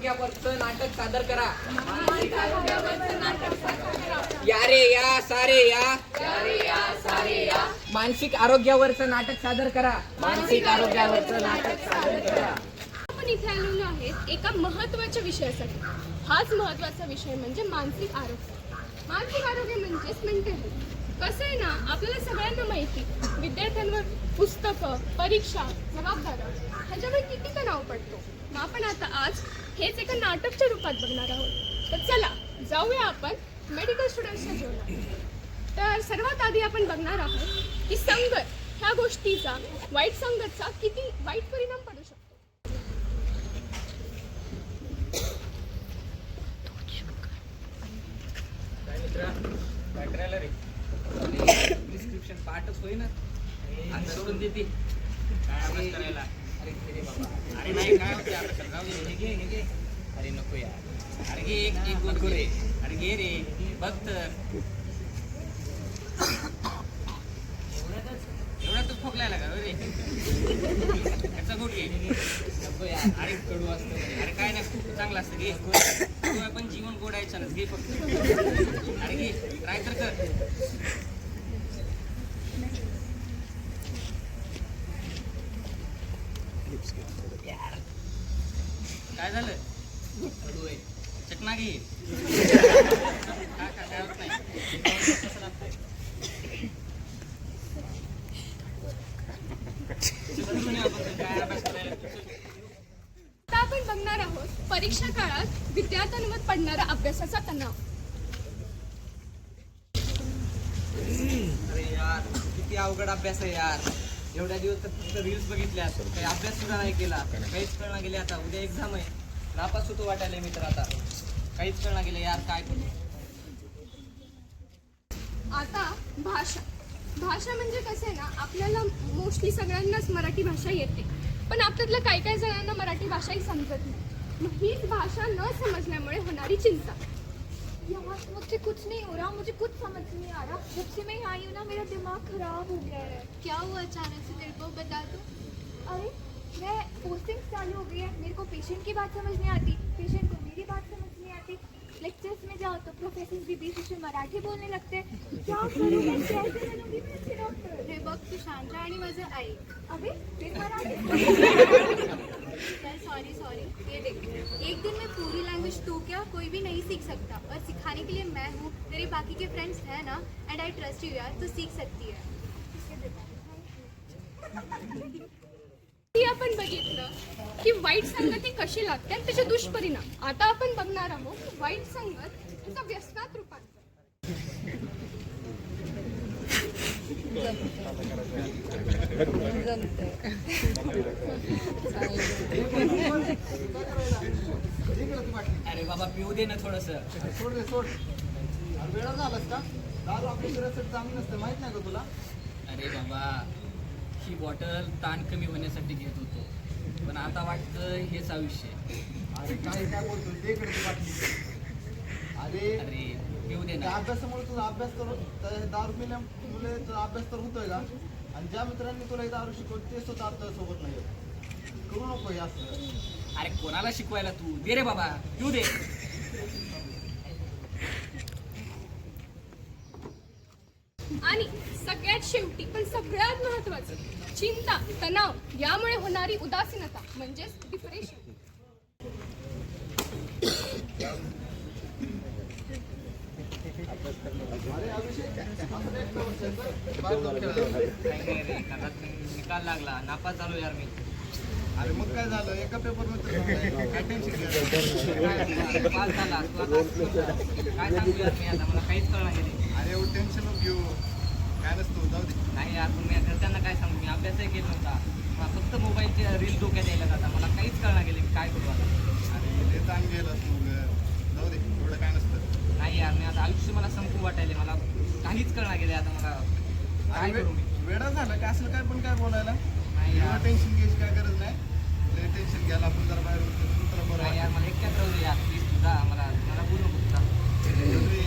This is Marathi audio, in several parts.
आरोग्यावरचं नाटक सादर करा. या रे या सारे या, मानसिक आरोग्यावरचं नाटक सादर करा. मानसिक आरोग्यावरचं नाटक सादर करा. आपण इथे आलेलो आहेत एका महत्त्वाच्या विषयासाठी. हाच महत्त्वाचा विषय म्हणजे मानसिक आरोग्य. मानसिक आरोग्य म्हणजेच मेंटल हेल्थ. कसं आहे ना, आपल्याला सगळ्यांना माहिती, विद्यार्थ्यांवर पुस्तकं, परीक्षा, जबाबदाऱ्या ह्याच्यावर किती तणाव पडतो. मग आपण आता आज हेच एका नाटकच्या रूपात बघणार आहोत. तर चला जाऊया आपण मेडिकल स्टुडंट्सच्या जीवनात. तर सर्वात आधी आपण बघणार आहोत की संगत ह्या गोष्टीचा, वाईट संगतचा किती वाईट परिणाम पडू शकतो. काय करायला रे? प्रिस्क्रिप्शन पाठच होईना. आता सोडून देते काय अभ्यास करायला. अरे बाबा, अरे नाही काय होते अभ्यास. जाऊ दे, हे घे हे घे. अरे नको यार. अरे घे एक नको रे. अरे घे रे, बघ तर. एवढ्यातच खोकलायला का रे? त्याचा गुड घे. नको यार. अरे कडू असतं. अरे काय नाही, खूप चांगलं असतं. घे पण जीवन गोडायचं घे फक्त. अरे घे, ट्राय तर कर. काय झालं? चकना घे. काय होत नाही. आता आपण बघणार आहोत परीक्षा काळात विद्यार्थ्यांवर पडणारा अभ्यासाचा तणाव. अरे यार, किती अवघड अभ्यास आहे यार. एवढ्या दिवस तर फक्त रील्स बघितल्या, काही अभ्यास सुद्धा नाही केला. काहीच कळणार गेले. आता उद्या एक्झाम आहे, नापास होतो वाटायला मी तर. आता काहीच कळणार गेले यार, काय करू. आता भाषा म्हणजे कसं आहे ना, आपल्याला मोस्टली सगळ्यांनाच मराठी भाषा येते, पण आपल्यातल्या काही जणांना मराठी भाषाही समजत नाही. मग हीच भाषा न समजण्यामुळे होणारी चिंता. यार मुझसे कुछ नहीं हो रहा, मुझे कुछ समझ नहीं आ रहा. जब से मैं यहाँ आई हूँ ना, मेरा दिमाग खराब हो गया है. क्या हुआ अचानक से, तेरे को बता दो. अरे मैं पोस्टिंग चालू हो गई है, मेरे को पेशेंट की बात समझ नहीं आती, पेशेंट को मेरी बात समझ नहीं आती. लेक्चर्स में जाओ तो प्रोफेसर भी बीच में मराठी बोलने लगते हैं. क्या करूँ मैं, कैसे बनूंगी मैं अच्छी डॉक्टर. हे बघ, तू शांत राहा आणि माझं ऐक. अबे फिर मराठी. चल सॉरी. ये देख, एक दिन में पूरी लैंग्वेज तू क्या कोई भी नहीं सीख सकता, और सिखाने के लिए मैं हूँ. तेरे बाकी के फ्रेंड्स हैं ना, एंड आई ट्रस्ट यू यार, तू सीख सकती है. आपण बघितलं की वाईट संगती कशी लागते आणि त्याचे दुष्परिणाम. आता आपण बघणार आहोत वाईट संगत त्याचा व्यसनात रूपांतर. अरे बाबा, पिऊ दे ना थोडस. सोड रे सोड. वेळा झालास का? दारू आपल्या शरीरासाठी चांगली नसते, माहित नाही का तुला? अरे बाबा, ही बॉटल ताण कमी होण्यासाठी घेत होतो, पण आता वाटतं हेच आयुष्य. अरे काय बोलतो, दे इकडे ती बाटली. अरे अरे पिऊ दे त्या ना. अभ्यासामुळे तुझा अभ्यास तर दारू पिल्यामुळे तुझा अभ्यास तर होतोय का? आणि ज्या मित्रांनी तुला हे दारू शिकवत ते सुद्धा आता सोबत नाही. करू नको हे असं. अरे कोणाला शिकवायला तू? दे रे बाबा, पिऊ दे. आणि सगळ्यात शेवटी पण सगळ्यात महत्त्वाचं, चिंता, तणाव यामुळे होणारी उदासीनता म्हणजेच डिप्रेशन. निकाल लागला, नापास झालो यार मी. अरे मग काय झालं, एका पेपर मध्ये काय टेन्शन घ्यायचं. पास झाला, काय सांगू यार मी आता, मला काहीच कळणार गेले. अरे एवढं टेन्शन नको घेऊ, काय नसतो, जाऊ दे. नाही यार, पण मी घरच्यांना काय सांगू, मी अभ्यासही केला नव्हता. मला फक्त मोबाईलचे रील डोक्यात यायला जाता, मला काहीच कळणार गेले मी काय करू आता. अरे ते चांगलं गेलं मग, जाऊ दे, एवढं काय नसतं. नाही यार, मी आता आयुष्य मला संपू वाटायले, मला काहीच कळणार गेले आता. मला काय करू मी? वेळा झाला काय असलं काय पण काय बोलायला. नाही यार, एवढं टेन्शन घ्यायची काय गरज नाही. टेन्शन घ्यायला आपण जरा बाहेर तुला बरं नाही यार, मला एकट्यात राहू दे यार प्लीज. तुझा मला मला बोलू नको तुझा.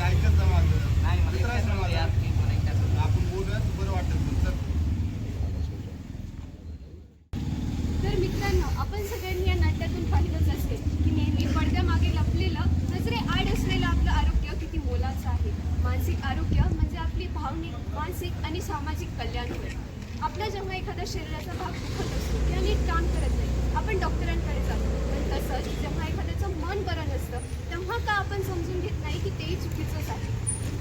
ऐकत जा माझं. नाही, मला मित्र आहेस एकट्यात ना राहू दे यार माझा. प्लीज, मला एकट्यात राहू दे. आपण बोलूया, तू बरं वाटत चल. तर मित्रांनो, आपण सगळ्यांनी या नाट्यातून पाहिलंच असेल की नेहमी पडद्यावर मानसिक आरोग्य म्हणजे आपली भावनिक, मानसिक आणि सामाजिक कल्याण होय. आपला जेव्हा एखादा शरीराचा भाग दुखत असतो किंवा नीट काम करत नाही, आपण डॉक्टरांकडे जातो. पण तसंच जेव्हा एखाद्याचं मन बरं नसतं, तेव्हा का आपण समजून घेत नाही की तेही चुकीचंच आहे.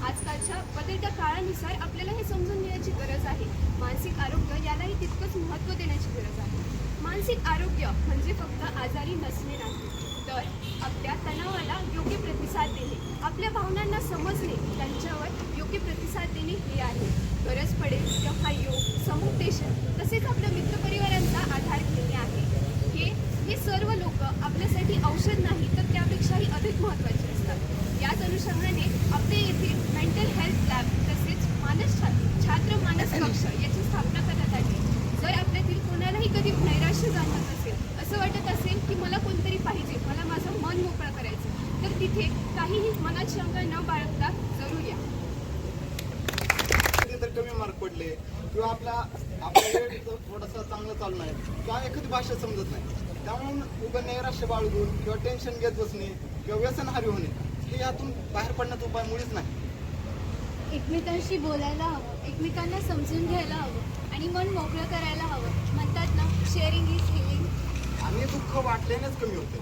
आजकालच्या बदलत्या काळानुसार आपल्याला हे समजून घेण्याची गरज आहे. मानसिक आरोग्य यालाही तितकंच महत्त्व देण्याची गरज आहे. मानसिक आरोग्य म्हणजे फक्त आजारी नसणे नाही, तर आपल्या तणावाला योग्य प्रतिसाद देणे, आपल्या भावनांना समजणे, त्यांच्यावर योग्य प्रतिसाद देणे हे आहे. गरज पडेल तेव्हा योग, समुपदेशन तसेच आपल्या मित्रपरिवारांचा आधार घेणे आहे. हे सर्व लोक आपल्यासाठी औषध नाही तर त्यापेक्षाही अधिक महत्त्वाचे असतात. याच अनुषंगाने आपल्या येथील मेंटल हेल्थ लॅब तसेच छात्र मानस कक्ष याची स्थापना करण्यात आली. जर आपल्यातील कोणालाही कधी नैराश्य जाणवत असेल, असं वाटत असेल की मला कोणतरी पाहिजे, मला माझं मन मोकळं करायचं, तर तिथे काहीही मनात शंका न बाळगता जरूर या. तर कमी मार्क पडले किंवा आपला वेळ थोडासा चांगलं चालू नाही किंवा एखादी भाषा समजत नाही, त्यामुळे उगा नैराश्य बाळगून किंवा टेन्शन घेत बसणे किंवा व्यसनहारी होणे हे यातून बाहेर पडण्याचा उपाय मुळीच नाही. एकमेकांशी बोलायला हवं, एकमेकांना समजून घ्यायला हवं आणि मन मोकळं करायला हवं. म्हणतात ना, शेअरिंग इज हिलिंग. आणि दुःख वाटल्यानेच कमी होते.